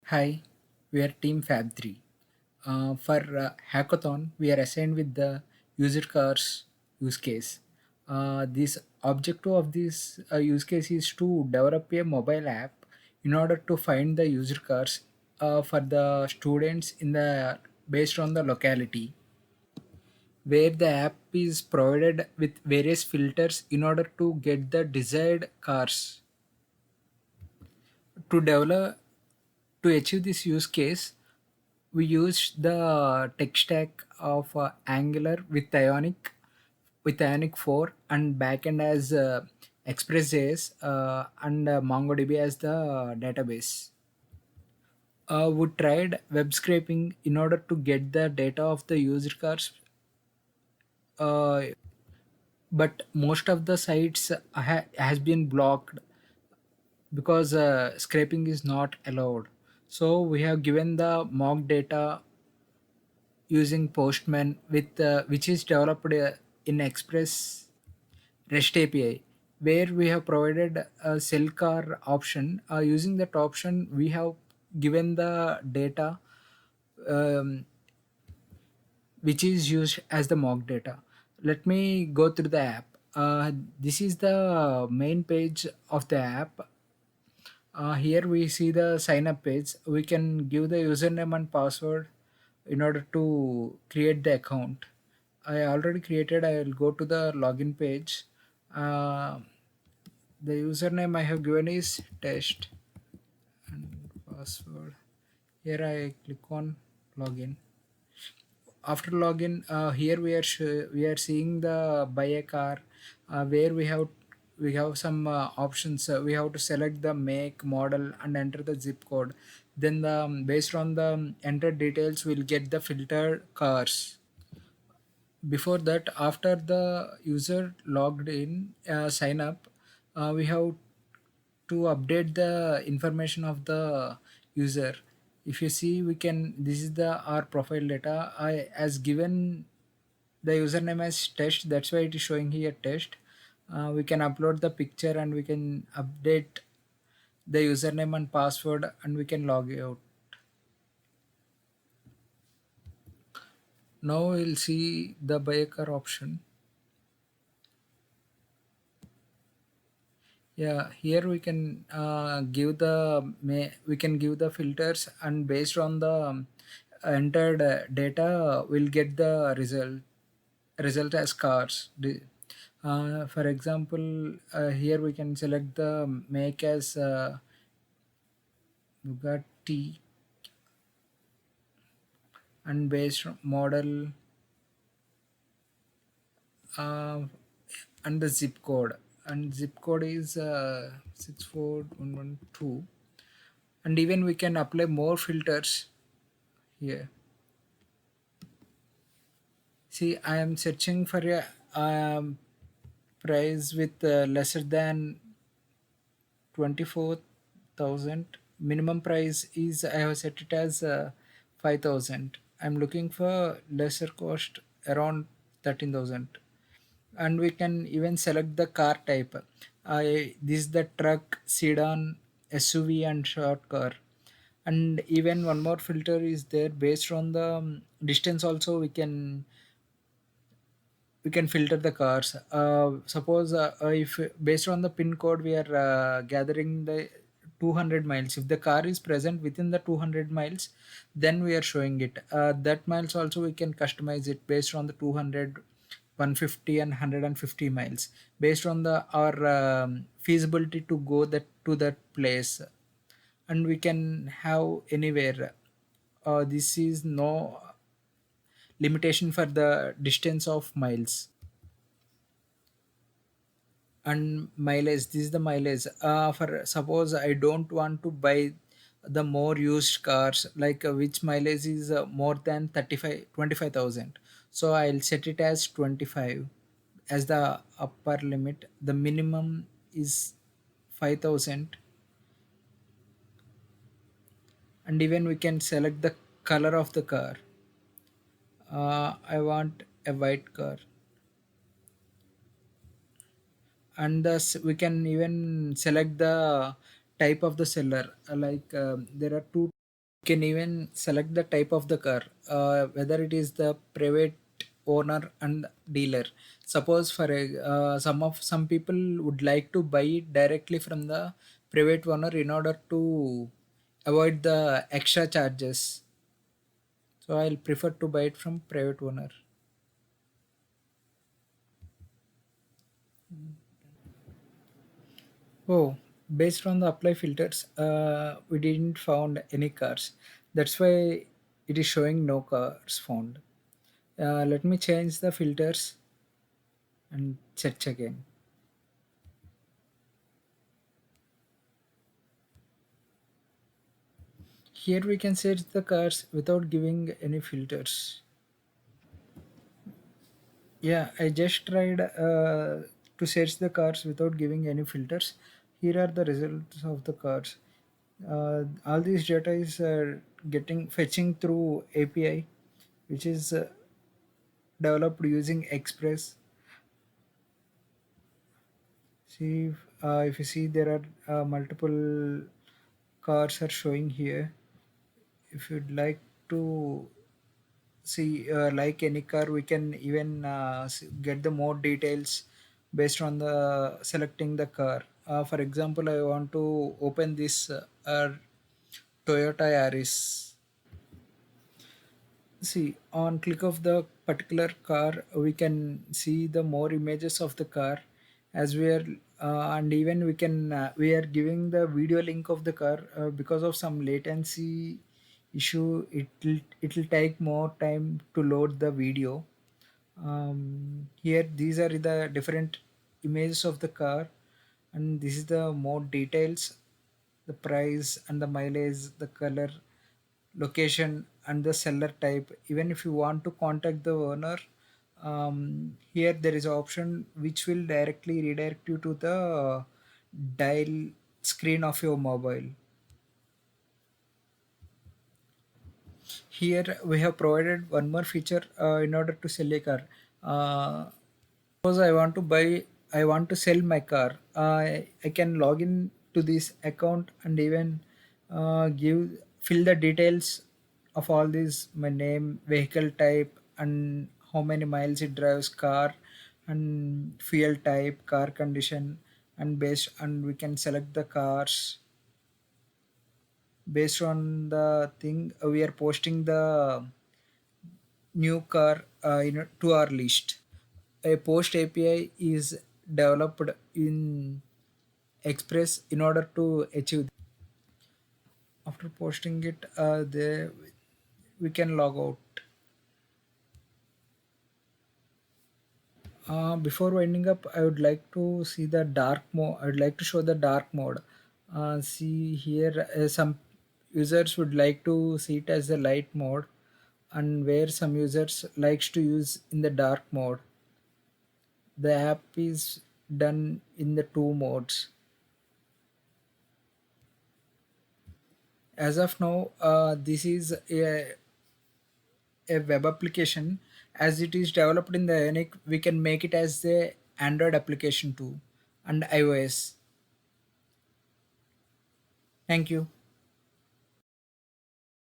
Hi, we are Team Fab 3. For hackathon, we are assigned with the user cars use case. This objective of this use case is to develop a mobile app in order to find the user cars for the students in the based on the locality, where the app is provided with various filters in order to get the desired cars. To develop to achieve this use case, we used the tech stack of Angular with Ionic 4 and backend as Express.js and MongoDB as the database. We tried web scraping in order to get the data of the user cars, uh, but most of the sites has been blocked because scraping is not allowed. So we have given the mock data using Postman with which is developed in Express REST API, where we have provided a cell car option. Using that option, we have given the data um, which is used as the mock data. Let me go through the app. This is the main page of the app. Here we see the sign up page. We can give the username and password in order to create the account. I already created. I will go to the login page. Uh, the username I have given is test and password. Here I click on login. After login, here we are seeing the buy a car, where we have some options. We have to select the make, model, and enter the zip code. Then based on the entered details, we'll get the filtered cars. Before that, after the user logged in, sign up, we have to update the information of the user. If you see, we can, this is the our profile data. I as given the username as test, that's why it is showing here test. We can upload the picture and we can update the username and password and we can log out. Now we'll see the buy a car option. Yeah, here we can give the we can give the filters, and based on the entered data, we'll get the result as cars. For example, here we can select the make as Bugatti, and based on model uh, and the zip code, and zip code is 64112. And even we can apply more filters here. See, I am searching for a price with lesser than 24,000. Minimum price is, I have set it as 5,000. I'm looking for lesser cost around 13,000. And we can even select the car type. This is the truck, sedan, SUV, and short car. And even one more filter is there based on the distance. Also, we can filter the cars. Suppose if based on the pin code we are gathering the 200 miles, if the car is present within the 200 miles, then we are showing it. That miles also we can customize it based on the 200, 150, and 150 miles, based on the our feasibility to go that to that place. And we can have anywhere. This is no limitation for the distance of miles. And mileage, this is the mileage. For suppose I don't want to buy the more used cars, like which mileage is more than 25,000, so I'll set it as 25 as the upper limit. The minimum is 5,000. And even we can select the color of the car. I want a white car. And thus we can even select the type of the seller. Like there are two can even select the type of the car, whether it is the private owner and dealer. Suppose for a, some people would like to buy it directly from the private owner in order to avoid the extra charges. So I'll prefer to buy it from private owner. Oh, based on the apply filters, we didn't found any cars. That's why it is showing no cars found. Let me change the filters and search again. Here we can search the cars without giving any filters. Yeah, I just tried to search the cars without giving any filters. Here are the results of the cars. All these data is getting fetching through API, which is developed using Express. See, if you see, there are multiple cars are showing here. If you'd like to see like any car, we can even get the more details based on the selecting the car. For example, I want to open this Toyota Yaris. See, on click of the particular car, we can see the more images of the car, as we are, and even we are giving the video link of the car because of some latency issue. It'll take more time to load the video. Here, these are the different images of the car, and this is the more details, the price and the mileage, the color, location and the seller type. Even if you want to contact the owner, here there is an option which will directly redirect you to the dial screen of your mobile. Here we have provided one more feature in order to sell a car. Suppose I want to sell my car. I can log in to this account and even fill the details of all these, my name, vehicle type, and how many miles it drives, car, and fuel type, car condition, and we can select the cars based on the thing we are posting the new car to our list. A post API is developed in Express in order to achieve. After posting it, we can log out. Before winding up, I would like to see the dark mode. I would like to show the dark mode. See here, some users would like to see it as the light mode, and where some users likes to use in the dark mode. The app is done in the two modes. As of now, this is a web application. As it is developed in the Ionic, we can make it as the Android application too, and iOS. Thank you.